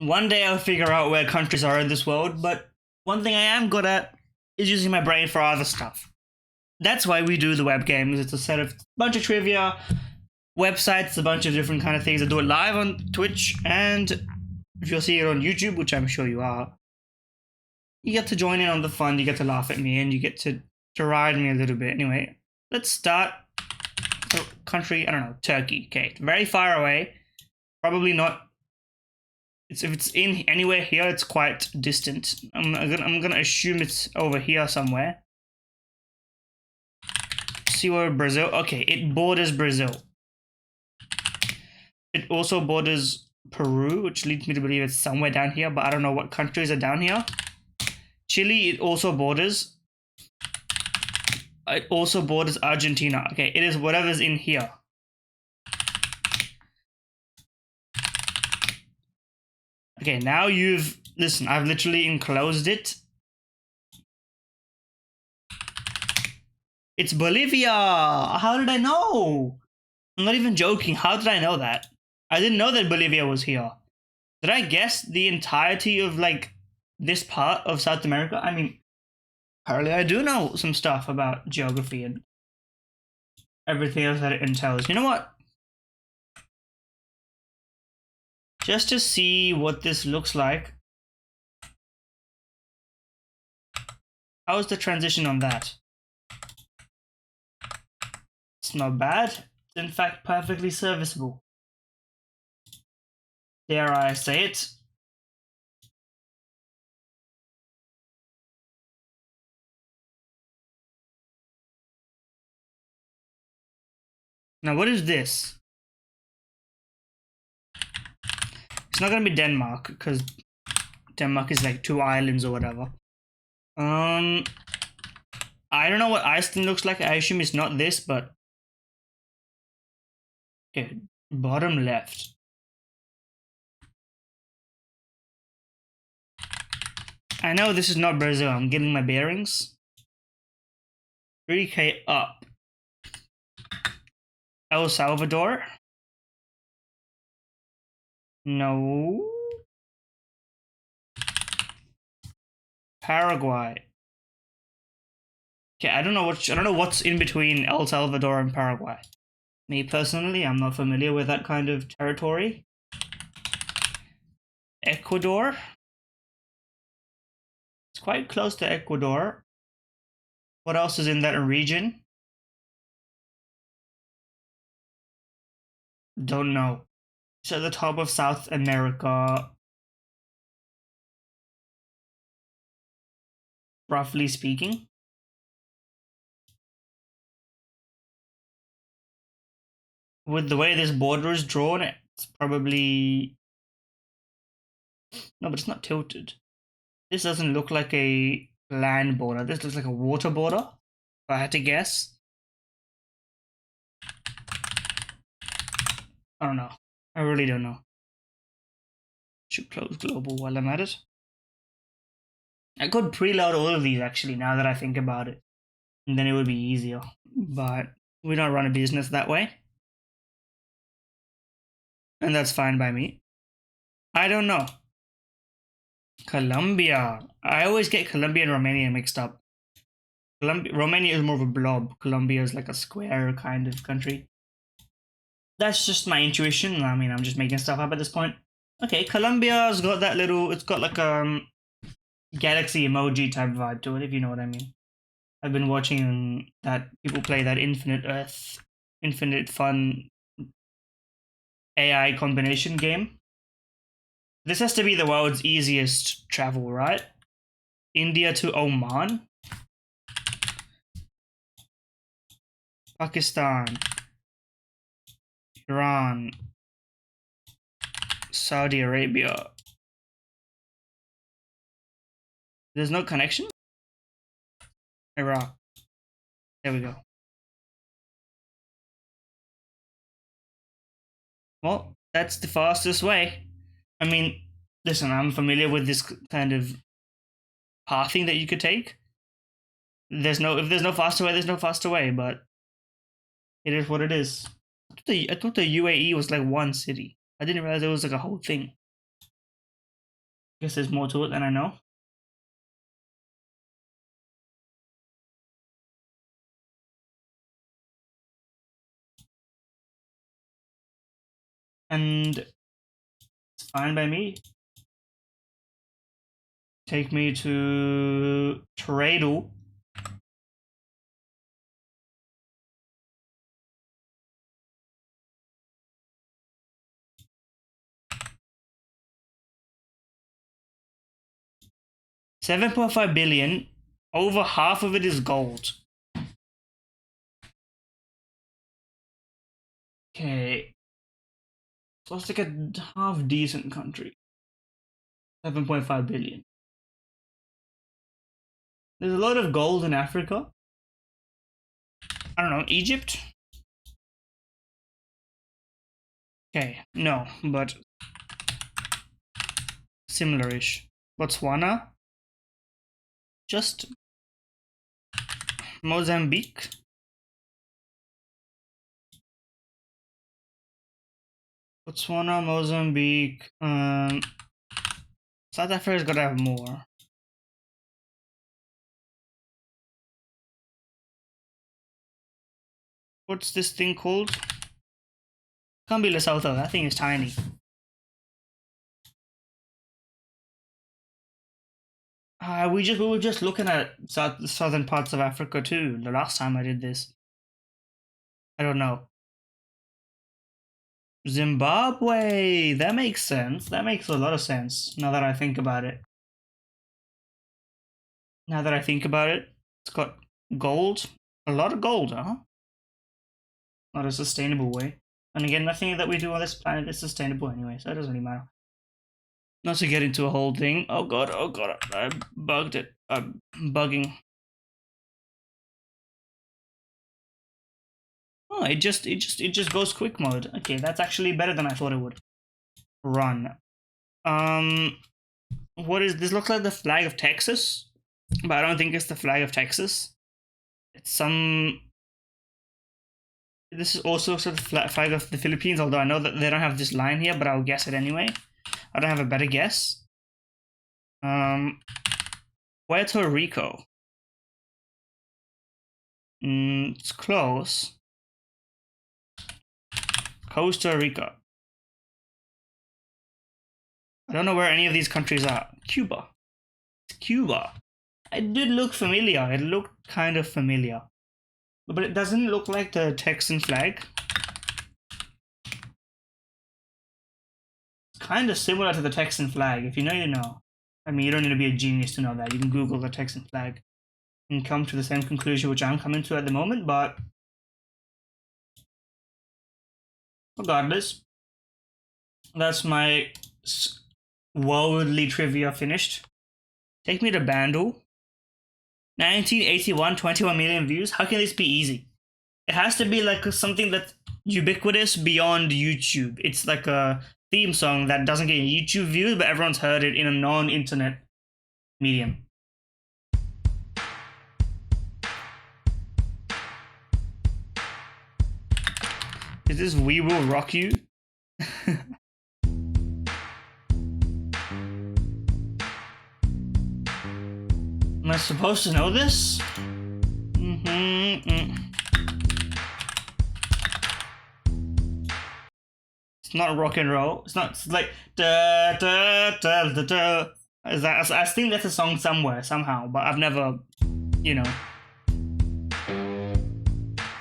One day I'll figure out where countries are in this world, but one thing I am good at is using my brain for other stuff. That's why we do the web games. It's a set of bunch of trivia, websites, a bunch of different kind of things. I do it live on Twitch, and if you'll see it on YouTube, which I'm sure you are, you get to join in on the fun, you get to laugh at me, and you get to ride me a little bit. Anyway, let's start. The country, I don't know, Turkey. Okay, it's very far away. Probably not. If it's in anywhere here, it's quite distant. I'm gonna assume it's over here somewhere. See where Brazil? Okay, it borders Brazil. It also borders Peru, which leads me to believe it's somewhere down here, but I don't know what countries are down here. Chile, it also borders. It also borders Argentina. Okay, it is whatever's in here. Okay, now listen, I've literally enclosed it. It's Bolivia! How did I know? I'm not even joking. How did I know that? I didn't know that Bolivia was here. Did I guess the entirety of, like, this part of South America? I mean, apparently I do know some stuff about geography and everything else that it entails. You know what? Just to see what this looks like. How's the transition on that? It's not bad. It's in fact perfectly serviceable. Dare I say it? Now what is this? It's not gonna be Denmark, because Denmark is like 2 islands or whatever. I don't know what Iceland looks like. I assume it's not this, but okay, bottom left. I know this is not Brazil. I'm getting my bearings. 3K up. El Salvador. No. Paraguay. Okay, I don't know what's in between El Salvador and Paraguay. Me personally, I'm not familiar with that kind of territory. Ecuador. It's quite close to Ecuador. What else is in that region? Don't know. It's at the top of South America. Roughly speaking. With the way this border is drawn, it's probably... No, but it's not tilted. This doesn't look like a land border. This looks like a water border, if I had to guess. I don't know. I really don't know. Should close global while I'm at it. I could preload all of these actually, now that I think about it. And then it would be easier. But we don't run a business that way. And that's fine by me. I don't know. Colombia. I always get Colombia and Romania mixed up. Romania is more of a blob. Colombia is like a square kind of country. That's just my intuition. I mean, I'm just making stuff up at this point. Okay, Colombia's got that little... It's got like a galaxy emoji type vibe to it, if you know what I mean. I've been watching that people play that Infinite Fun AI combination game. This has to be the world's easiest travel, right? India to Oman. Pakistan. Iran. Saudi Arabia. There's no connection? Iraq. There we go. Well, that's the fastest way. I mean, listen, I'm familiar with this kind of pathing that you could take. If there's no faster way, there's no faster way, but it is what it is. I thought the UAE was like one city. I didn't realize it was like a whole thing. Guess there's more to it than I know. And it's fine by me. Take me to Tradle. $7.5 billion. Over half of it is gold. Okay. So it's like a half decent country. 7.5 billion. There's a lot of gold in Africa. I don't know, Egypt? Okay, no, but similar-ish. Botswana? Just Mozambique? Botswana, Mozambique. South Africa's gotta have more. What's this thing called? Can't be Lesotho, that thing is tiny. We were just looking at southern parts of Africa too, the last time I did this. I don't know. Zimbabwe! That makes sense. That makes a lot of sense, now that I think about it. Now that I think about it, it's got gold. A lot of gold, huh? Not a sustainable way. And again, nothing that we do on this planet is sustainable anyway, so it doesn't really matter. Not to get into a whole thing. Oh god, I bugged it. I'm bugging. Oh, it just goes quick mode. Okay, that's actually better than I thought it would. Run. What is this? Looks like the flag of Texas, but I don't think it's the flag of Texas. It's some. This is also sort of the flag of the Philippines, although I know that they don't have this line here, but I'll guess it anyway. I don't have a better guess. Puerto Rico. It's close. Costa Rica. I don't know where any of these countries are. Cuba. It's Cuba. It did look familiar. It looked kind of familiar. But it doesn't look like the Texan flag. It's kind of similar to the Texan flag. If you know, you know. I mean, you don't need to be a genius to know that. You can Google the Texan flag and come to the same conclusion which I'm coming to at the moment, but regardless, that's my worldly trivia finished. Take me to Bandle. 1981, 21 million views. How can this be easy? It has to be like something that's ubiquitous beyond YouTube. It's like a theme song that doesn't get YouTube views, but everyone's heard it in a non-internet medium. Is this We Will Rock You? Am I supposed to know this? It's not rock and roll. It's not. It's like da da da da da. I think that's a song somewhere somehow, but I've never, you know.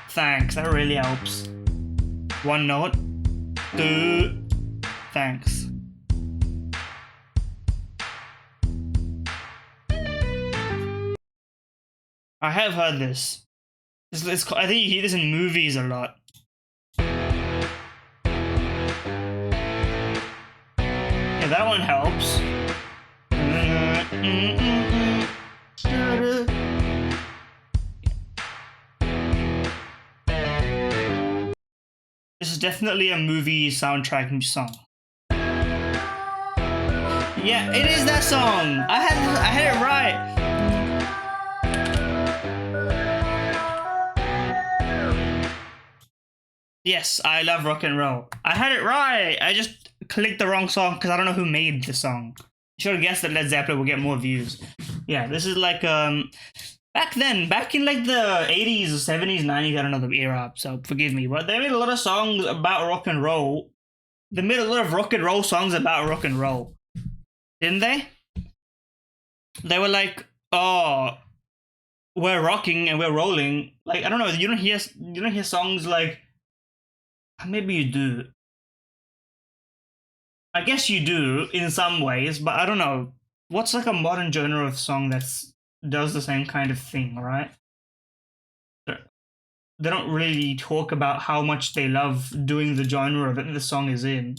Thanks. That really helps. One note. Thanks. I have heard this. I think you hear this in movies a lot. Yeah, that one helps. This is definitely a movie soundtrack song. Yeah, it is that song. I had it right. Yes, I love rock and roll. I had it right. I just clicked the wrong song because I don't know who made the song. Should have guessed that Led Zeppelin would get more views. Yeah, this is like back then, back in like the 80s, 70s, 90s, I don't know the era, so forgive me, but they made a lot of songs about rock and roll. They made a lot of rock and roll songs about rock and roll, didn't they? They were like, oh, we're rocking and we're rolling. Like, I don't know, you don't hear songs like, maybe you do. I guess you do in some ways, but I don't know. What's like a modern genre of song that's does the same kind of thing, right? They don't really talk about how much they love doing the genre that the song is in.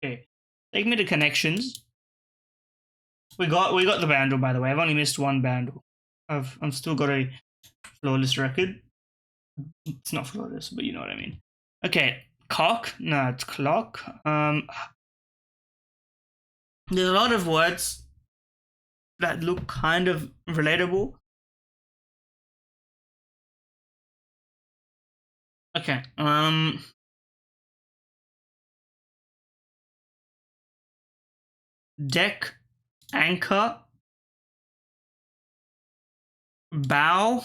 Okay, take me to connections. We got the bundle, by the way. I've only missed one bundle. I've still got a flawless record. It's not flawless, but you know what I mean. Okay, cock. No, it's clock. There's a lot of words that look kind of relatable. Okay. Deck, anchor, bow.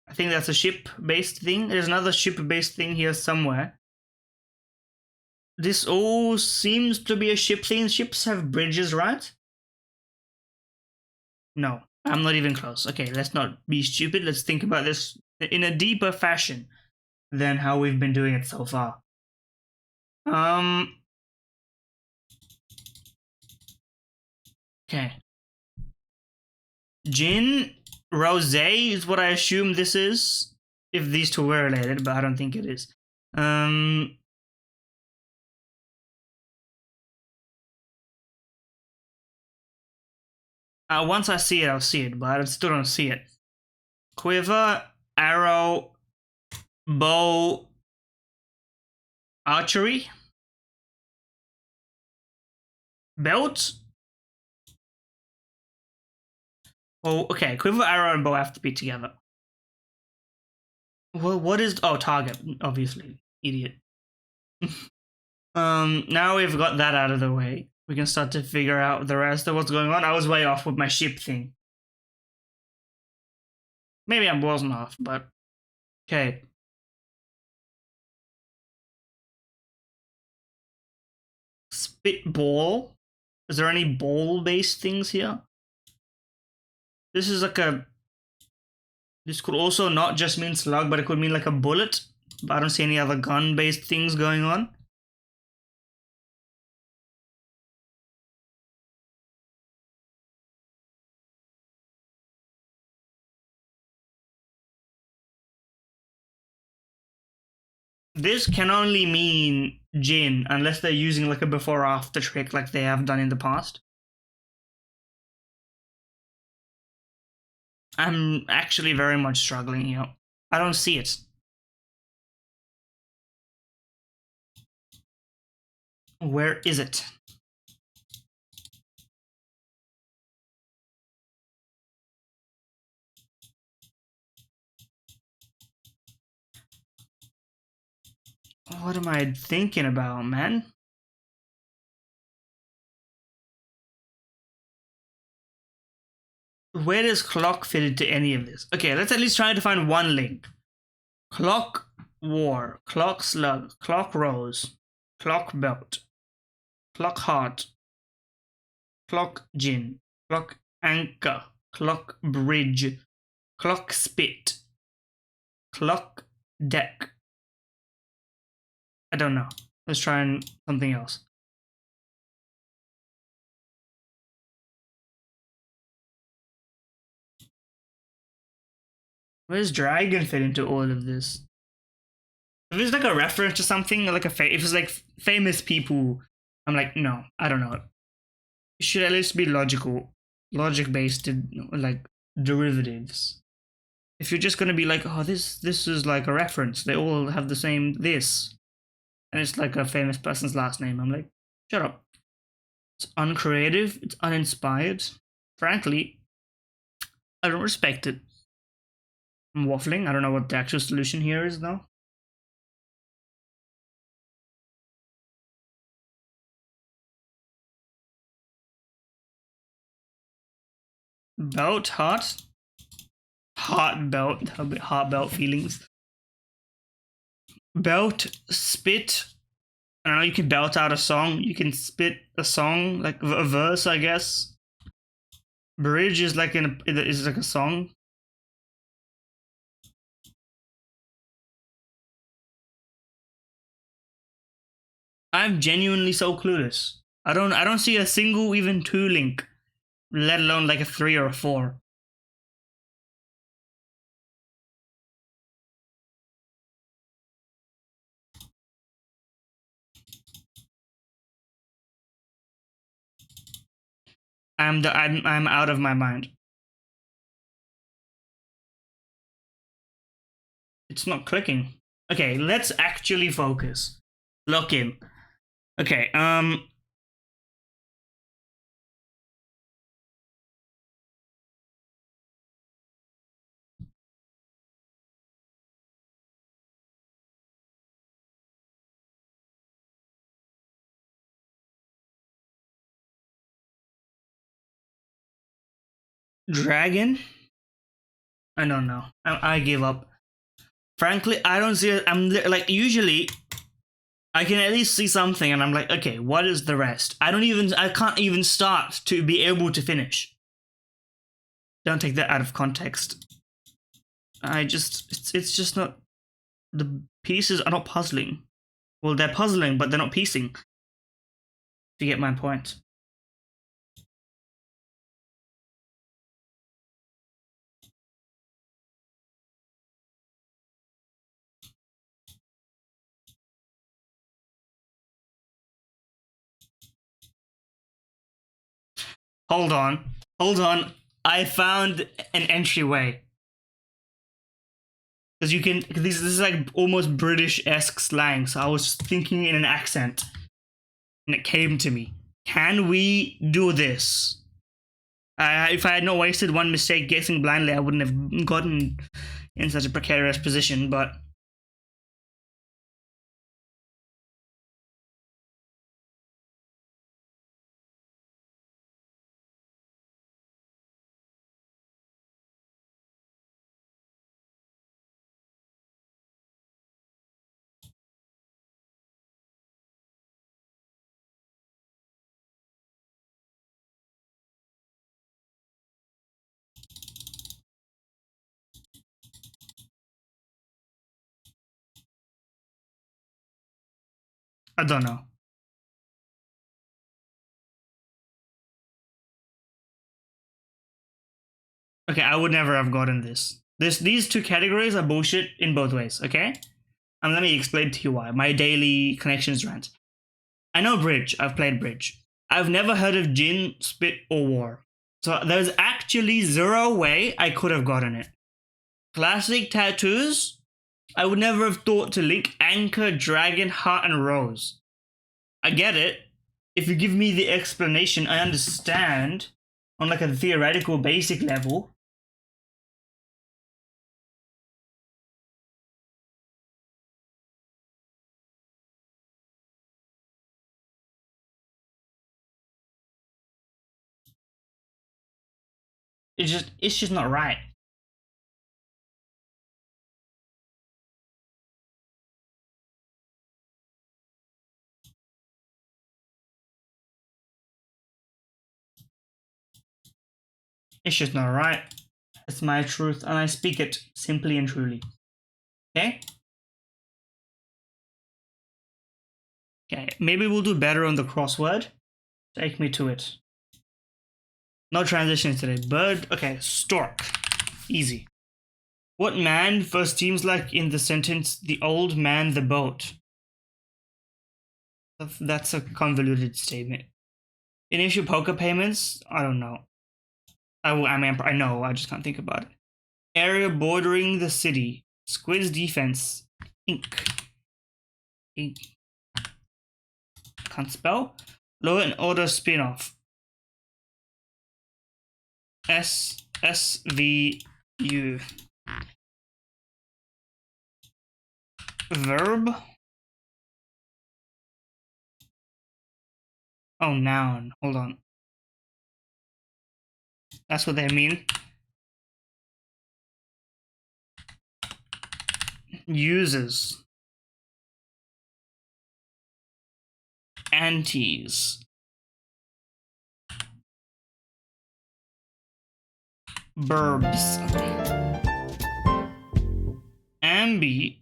I think that's a ship-based thing. There's another ship-based thing here somewhere. This all seems to be a ship thing. Ships have bridges, right? No, I'm not even close. Okay, let's not be stupid. Let's think about this in a deeper fashion than how we've been doing it so far. Okay. Gin, rosé is what I assume this is. If these two were related, but I don't think it is. Once I see it, I'll see it, but I still don't see it. Quiver, arrow, bow, archery, belt. Oh, okay. Quiver, arrow, and bow have to be together. Well, what is... Oh, target, obviously. Idiot. Now we've got that out of the way. We can start to figure out the rest of what's going on. I was way off with my ship thing. Maybe I wasn't off, but... Okay. Spitball. Is there any ball-based things here? This is like a... This could also not just mean slug, but it could mean like a bullet. But I don't see any other gun-based things going on. This can only mean gin, unless they're using like a before-after trick like they have done in the past. I'm actually very much struggling here. I don't see it. Where is it? What am I thinking about, man? Where does clock fit into any of this? Okay, let's at least try to find one link. Clock war, clock slug, clock rose, clock belt, clock heart, clock gin, clock anchor, clock bridge, clock spit, clock deck. I don't know. Let's try something else. Where does dragon fit into all of this? If it's like a reference to something, like if it's like famous people, I'm like, no, I don't know. It should at least be logic-based, like derivatives. If you're just gonna be like, oh, this is like a reference, they all have the same this, and it's like a famous person's last name, I'm like, shut up. It's uncreative, it's uninspired. Frankly, I don't respect it. I'm waffling. I don't know what the actual solution here is, though. Belt, heart. Heart belt. A bit heart belt feelings. Belt, spit. I don't know, you can belt out a song. You can spit a song, like a verse, I guess. Bridge is like a song. I'm genuinely so clueless. I don't see a single even 2 link, let alone like a 3 or a 4. I'm out of my mind. It's not clicking. Okay, let's actually focus. Lock in. Okay, dragon? I don't know. I give up. Frankly, I don't see it. I'm like, usually I can at least see something and I'm like, okay, what is the rest? I can't even start to be able to finish. Don't take that out of context. It's just not, the pieces are not puzzling. Well, they're puzzling, but they're not piecing. To get my point. Hold on. Hold on. I found an entryway. Because you can, this is like almost British-esque slang, so I was thinking in an accent. And it came to me. Can we do this? If I had not wasted one mistake guessing blindly, I wouldn't have gotten in such a precarious position, but I don't know. Okay, I would never have gotten this. These 2 categories are bullshit in both ways, okay? And let me explain to you why. My daily connections rant. I know bridge. I've played bridge. I've never heard of gin, spit, or war. So there's actually 0 way I could have gotten it. Classic tattoos. I would never have thought to link anchor, dragon, heart, and rose. I get it. If you give me the explanation, I understand on like a theoretical basic level. It's just not right. It's just not right. It's my truth, and I speak it simply and truly. Okay? Okay, maybe we'll do better on the crossword. Take me to it. No transitions today. Bird. Okay, stork. Easy. What man first seems like in the sentence, the old man the boat? That's a convoluted statement. Initial poker payments? I don't know. I know, I just can't think about it. Area bordering the city. Squid's defense. Ink. Ink. Can't spell. Law and Order spin-off. SVU. Verb. Oh, noun. Hold on. That's what they mean. Uses. Antes. Verbs. Ambi.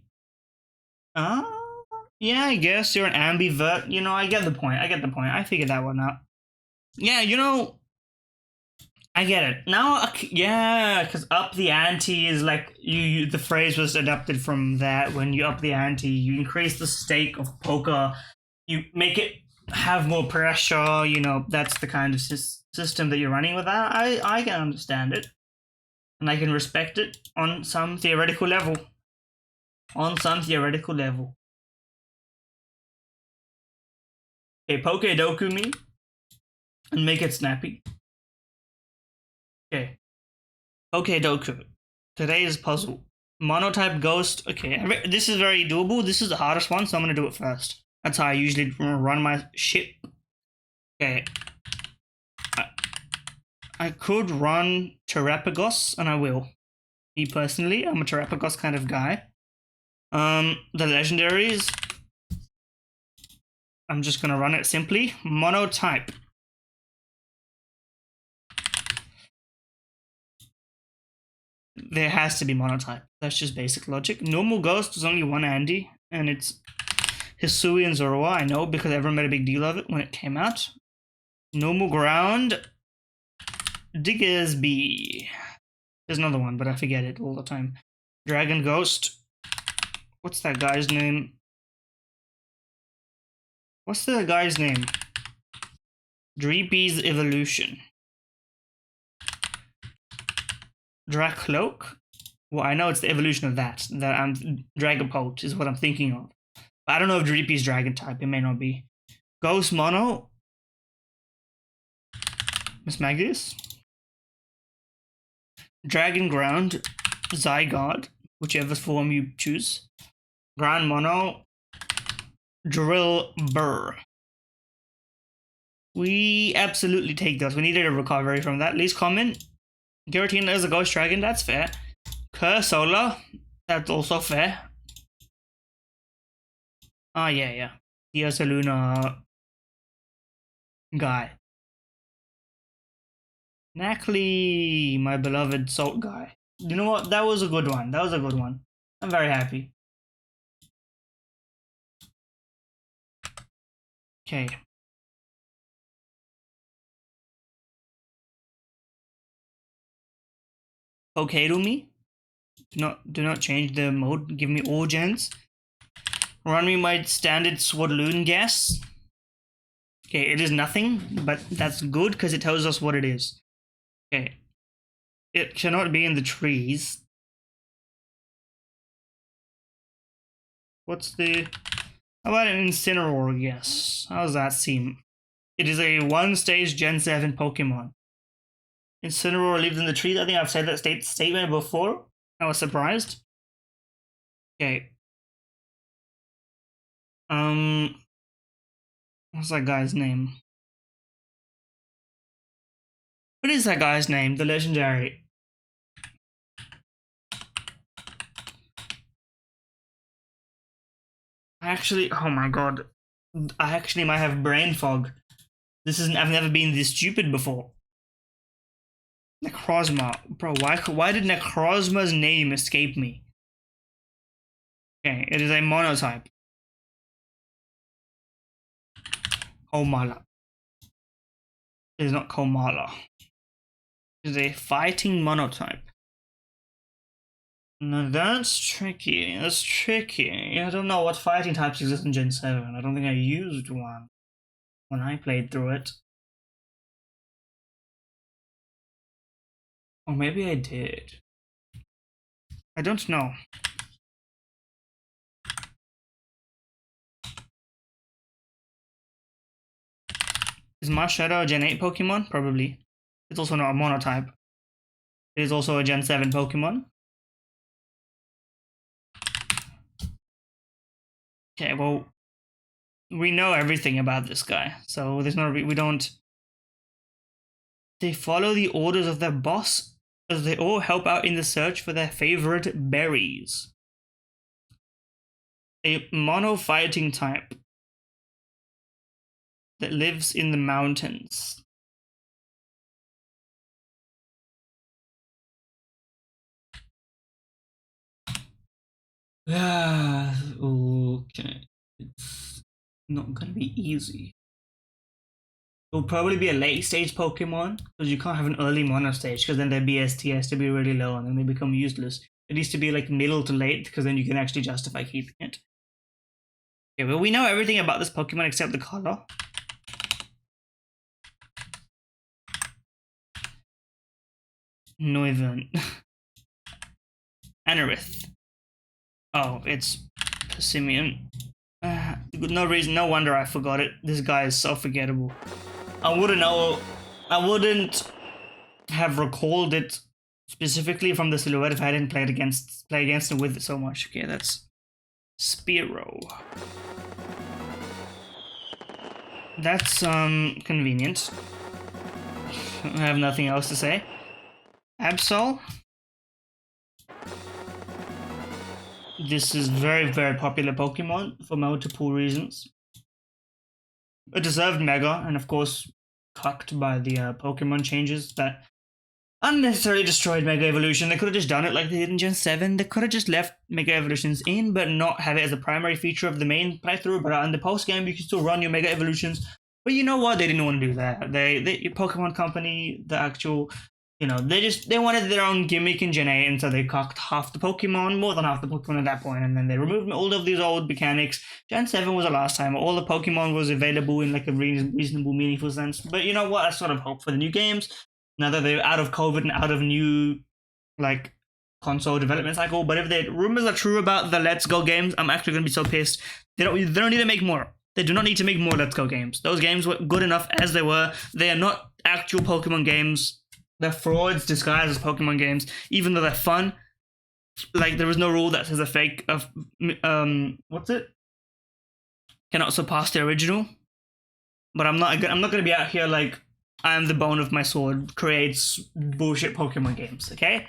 Yeah, I guess you're an ambivert. You know, I get the point. I figured that one out. Yeah, you know, I get it now. Yeah, because up the ante is like the phrase was adapted from that. When you up the ante, you increase the stake of poker. You make it have more pressure. You know, that's the kind of system that you're running with that. I can understand it, and I can respect it on some theoretical level. Okay, poke doku me and make it snappy. Okay. Okay, doku. Today's puzzle. Monotype ghost. Okay, this is very doable. This is the hardest one, so I'm gonna do it first. That's how I usually run my shit. Okay. I could run Terapagos, and I will. Me personally, I'm a Terapagos kind of guy. The legendaries. I'm just gonna run it simply. Monotype. There has to be monotype. That's just basic logic. Normal ghost is only one Andy, and it's Hisui and Zoroa, I know, because everyone made a big deal of it when it came out. Normal ground, Diggersby. There's another one, but I forget it all the time. Dragon Ghost. What's that guy's name? Dreepy's Evolution. Dracloak. Well, I know it's the evolution of that. Dragapult is what I'm thinking of. But I don't know if Dreepy's dragon type. It may not be. Ghost Mono. Miss Magnus. Dragon Ground. Zygarde. Whichever form you choose. Ground Mono. Drill Burr. We absolutely take those. We needed a recovery from that. Least common. Giratina is a ghost dragon. That's fair. Cursola. That's also fair. Ah, yeah. Diasaluna guy. Knackley, my beloved salt guy. You know what? That was a good one. I'm very happy. Okay. Okay to me. Do not change the mode. Give me all gens. Run me my standard Swadloon guess. Okay, it is nothing, but that's good because it tells us what it is. Okay. It cannot be in the trees. What's the... How about an Incineroar guess? How does that seem? It is a one-stage Gen 7 Pokemon. Incineroar lives in the trees. I think I've said that statement before. I was surprised. Okay. What's that guy's name? What is that guy's name? The legendary. Actually, oh my god. I actually might have brain fog. I've never been this stupid before. Necrozma. Bro, why did Necrozma's name escape me? Okay, it is a monotype. Komala. It is not Komala. It is a fighting monotype. No, that's tricky. I don't know what fighting types exist in Gen 7. I don't think I used one when I played through it. Or maybe I did. I don't know. Is Marshadow a Gen 8 Pokemon? Probably. It's also not a monotype. It is also a Gen 7 Pokemon. Okay, well, we know everything about this guy, so there's no we don't. They follow the orders of their boss as they all help out in the search for their favorite berries. A mono-fighting type that lives in the mountains. Okay. It's not gonna be easy. It'll probably be a late stage Pokemon, because you can't have an early mono stage, because then their BST has to be really low and then they become useless. It needs to be like middle to late, because then you can actually justify keeping it. Okay, well, we know everything about this Pokemon except the color. Noivern. Anorith. Oh, it's Persimmon. No reason, no wonder I forgot it. This guy is so forgettable. I wouldn't have recalled it specifically from the silhouette if I didn't play against it with it so much. Okay, that's Spearow. That's convenient. I have nothing else to say. Absol. This is very, very popular Pokemon for multiple reasons. A deserved Mega, and of course, cucked by the Pokemon changes that unnecessarily destroyed Mega Evolution. They could have just done it like they did in Gen 7. They could have just left Mega Evolutions in, but not have it as a primary feature of the main playthrough. But in the post game, you can still run your Mega Evolutions. But you know what? They didn't want to do that. They Pokemon Company, the actual, they wanted their own gimmick in Gen 8, and so they cocked half the Pokemon, more than half the Pokemon at that point, and then they removed all of these old mechanics. Gen 7 was the last time all the Pokemon was available in like a reasonable, meaningful sense. But you know what? I sort of hope for the new games, now that they're out of COVID and out of new, like, console development cycle. But if the rumors are true about the Let's Go games, I'm actually going to be so pissed. They don't need to make more. They do not need to make more Let's Go games. Those games were good enough as they were. They are not actual Pokemon games. They're frauds disguised as Pokemon games, even though they're fun. Like, there is no rule that says a fake of what's it? Cannot surpass the original. But I'm not gonna be out here like I am the bone of my sword creates bullshit Pokemon games. Okay,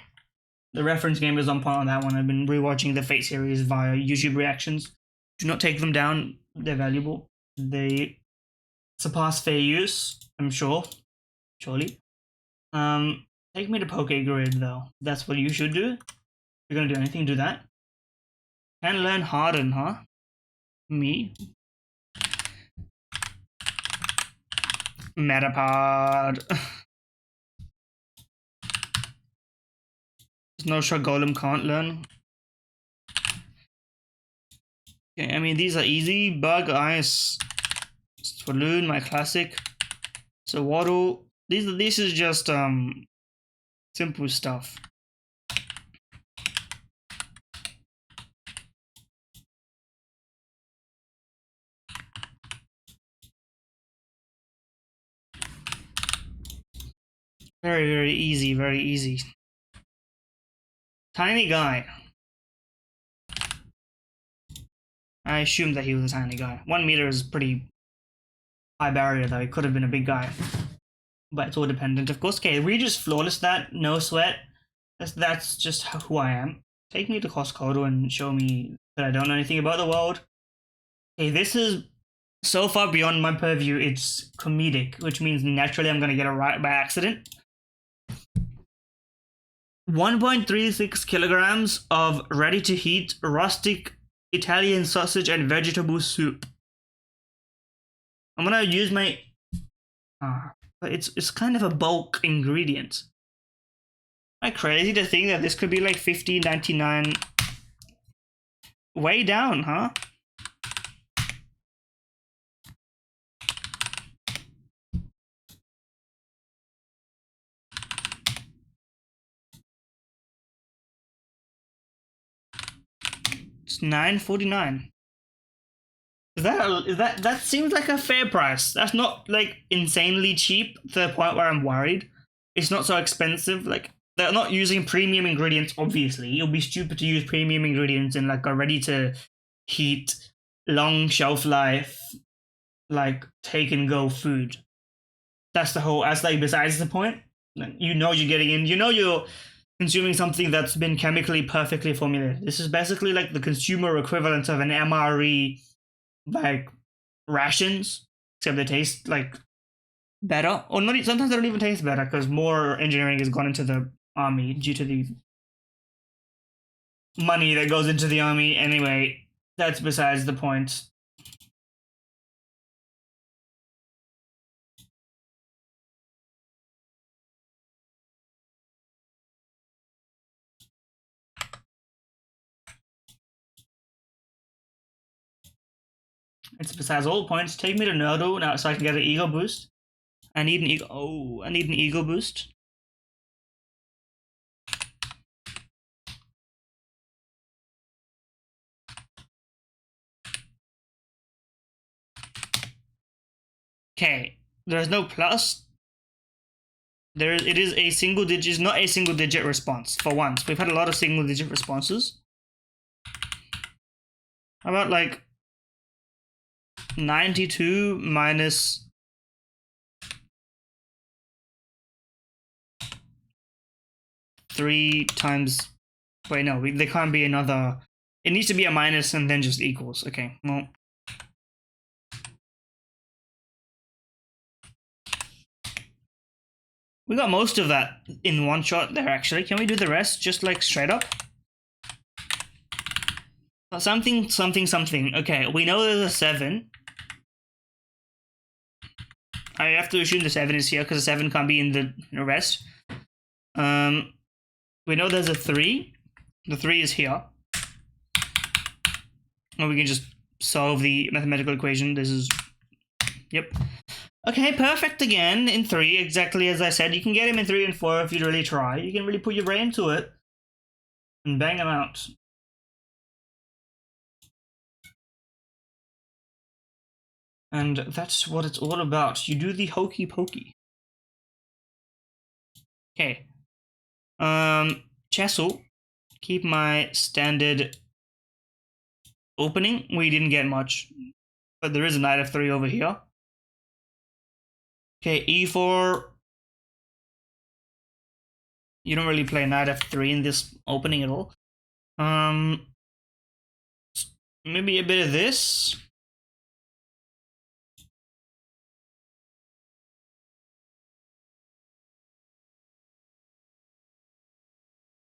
the reference game is on point on that one. I've been rewatching the Fate series via YouTube reactions. Do not take them down. They're valuable. They surpass fair use, I'm sure. Surely. Take me to Pokegrid though. That's what you should do. If you're gonna do anything, do that. Can learn Harden, huh? Me. Metapod. There's no sure Golem can't learn. Okay, I mean, these are easy. Bug, Ice, Swaloon, my classic. So Waddle. This is just simple stuff. Very, very easy, very easy. Tiny guy. I assumed that he was a tiny guy. 1 meter is pretty high barrier though. He could have been a big guy. But it's all dependent, of course. Okay, we just flawless that, no sweat. That's just who I am. Take me to Costco and show me that I don't know anything about the world. Okay, this is so far beyond my purview, it's comedic, which means naturally I'm gonna get it right by accident. 1.36 kilograms of ready-to-heat rustic Italian sausage and vegetable soup. I'm gonna use my... but it's kind of a bulk ingredient. Am I crazy to think that this could be like $15.99? Way down, huh? It's $9.49. That seems like a fair price. That's not like insanely cheap to the point where I'm worried. It's not so expensive. Like, they're not using premium ingredients, obviously. It'll be stupid to use premium ingredients in like a ready to heat, long shelf life, like take and go food. That's like besides the point. You know you're getting in. You know you're consuming something that's been chemically perfectly formulated. This is basically like the consumer equivalent of an MRE, like rations, except they taste like better, or not. Sometimes they don't even taste better because more engineering has gone into the army due to the money that goes into the army. Anyway, that's besides the point. It's besides all points. Take me to Nerdo now so I can get an ego boost. I need an ego. Oh, I need an ego boost. Okay, there's no plus. It is a single digit. It's not a single digit response for once. We've had a lot of single digit responses. How about like 92 minus 3 times. Wait, no, there can't be another. It needs to be a minus and then just equals. Okay, well. We got most of that in one shot there, actually. Can we do the rest just like straight up? Something, something, something. Okay, we know there's a 7. I have to assume the 7 is here because the 7 can't be in the rest. We know there's a 3. The 3 is here. And we can just solve the mathematical equation. This is... Yep. Okay, perfect again in 3, exactly as I said. You can get him in 3 and 4 if you really try. You can really put your brain to it and bang him out. And that's what it's all about. You do the hokey pokey. Okay. Chessel. Keep my standard opening. We didn't get much, but there is a knight f3 over here. Okay, e4. You don't really play knight f3 in this opening at all. Maybe a bit of this.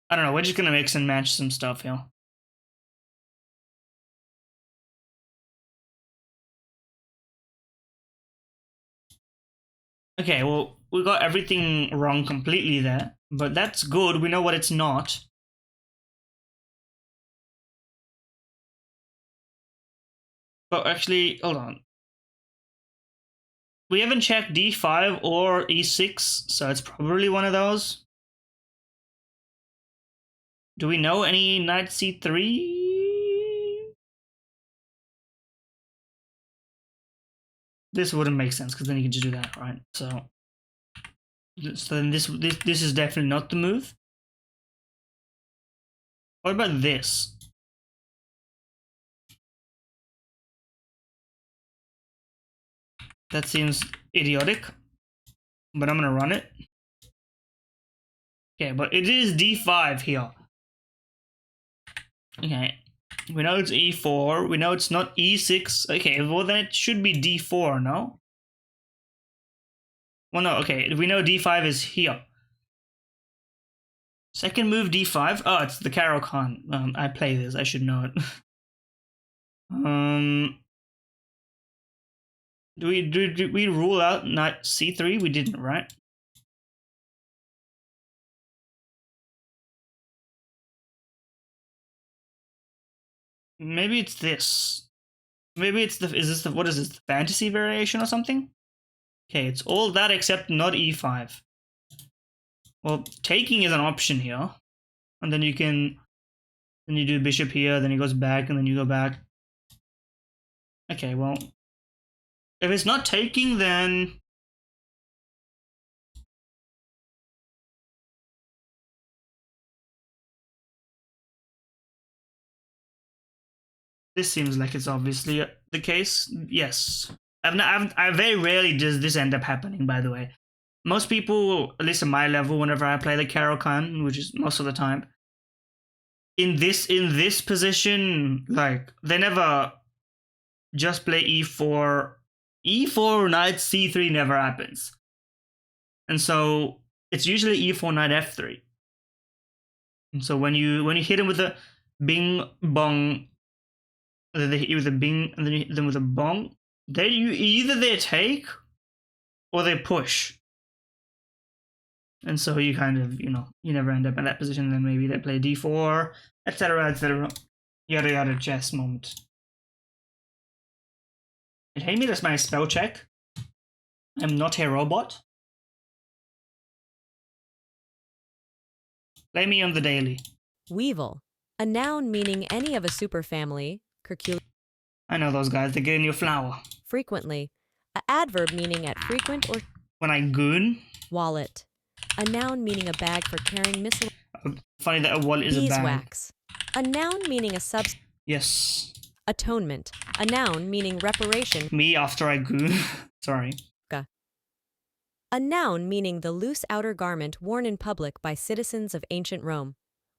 I don't know. We're just gonna mix and match some stuff here. Okay, well, we got everything wrong completely there, but that's good. We know what it's not. But actually, hold on. We haven't checked d5 or e6, so it's probably one of those. Do we know any knight c3? This wouldn't make sense because then you can just do that, right? So then this is definitely not the move. What about this? That seems idiotic, but I'm gonna run it. Okay, but it is d5 here. Okay, we know it's e4. We know it's not e6. Okay, well then it should be d4, no? Well, no, okay, we know d5 is here. Second move d5. Oh, it's the Caro-Kann. I play this. I should know it. Do we rule out knight c3? We didn't, right? Maybe it's this. Maybe it's the. Is this the? What is this? The fantasy variation or something? Okay, it's all that except not e5. Well, taking is an option here, and then you can. Then you do bishop here, then he goes back, and then you go back. Okay, well, if it's not taking, then this seems like it's obviously the case. Yes. I very rarely does this end up happening, by the way. Most people, at least at my level, whenever I play the Caro-Kann, which is most of the time, in this position, like, they never just play e4. E4 knight c3 never happens. And so it's usually e4 knight f3. And so when you hit him with a bing bong, they hit you with a bing and then you hit them with a bong, either they take or they push. And so you kind of, you never end up in that position. Then maybe they play d4, etc., etc. Yada yada chess moment. And hey me, that's my spell check. I'm not a robot. Play me on the daily. Weevil, a noun meaning any of a superfamily, curculio. I know those guys, they get in your flower. Frequently, an adverb meaning at frequent or. When I goon. Wallet, a noun meaning a bag for carrying miscellaneous. Funny that a wallet is a bag. Beeswax, a noun meaning a substance. Yes. Atonement, a noun meaning reparation. Me after I goon. Sorry. A noun meaning the loose outer garment worn in public by citizens of ancient Rome.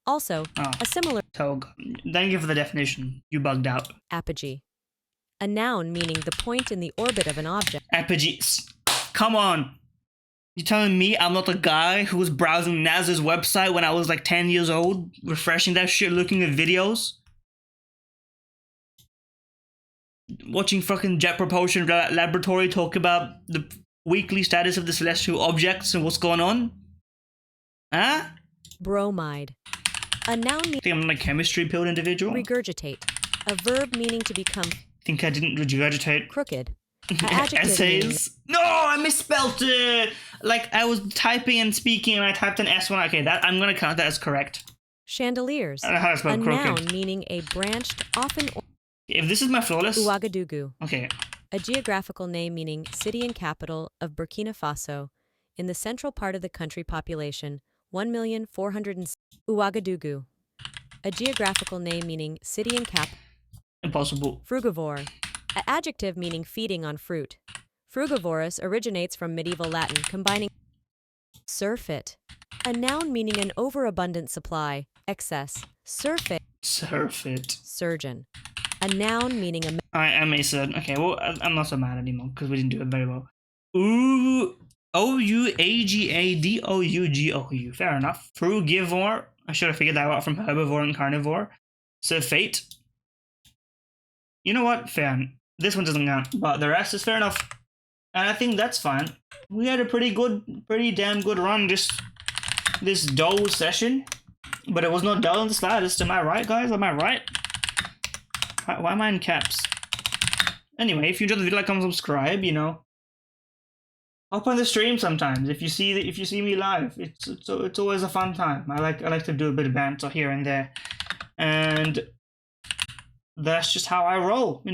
Also, a similar. Tog. Thank you for the definition. You bugged out. Apogee, a noun meaning the point in the orbit of an object. Apogee. Come on. You telling me I'm not the guy who was browsing NASA's website when I was like 10 years old, refreshing that shit, looking at videos? Watching fucking Jet Propulsion Laboratory talk about the weekly status of the celestial objects and what's going on? Huh? Bromide, a noun meaning. Think I'm a chemistry pilled individual? Regurgitate, a verb meaning to become. Think I didn't regurgitate? Crooked. Essays? No, I misspelled it! Like, I was typing and speaking and I typed an S one. Okay, that I'm gonna count that as correct. Chandeliers, I don't know how to spell a crooked. noun meaning a branched, often. If this is my flawless... Ouagadougou. Okay. A geographical name meaning city and capital of Burkina Faso, in the central part of the country. Population 1,400,000. Ouagadougou. A geographical name meaning city and capital. Impossible. Frugivore. An adjective meaning feeding on fruit. Frugivorous originates from medieval Latin, combining. Surfeit. A noun meaning an overabundant supply, excess. Surfeit. Surfeit. Surgeon. A noun meaning a. I may said. Okay, well, I'm not so mad anymore because we didn't do it very well. Ooh. Ouagadougou. Fair enough. Frugivore. I should have figured that out from herbivore and carnivore. Surfeit. You know what? Fair. This one doesn't count, but the rest is fair enough. And I think that's fine. We had a pretty damn good run this dull session. But it was not dull in the slightest. Am I right, guys? Am I right? Why am I in caps? Anyway, if you enjoyed the video, like, comment, subscribe, Hop on the stream sometimes. If you see me live, it's always a fun time. I like to do a bit of banter here and there. And that's just how I roll. Enjoy.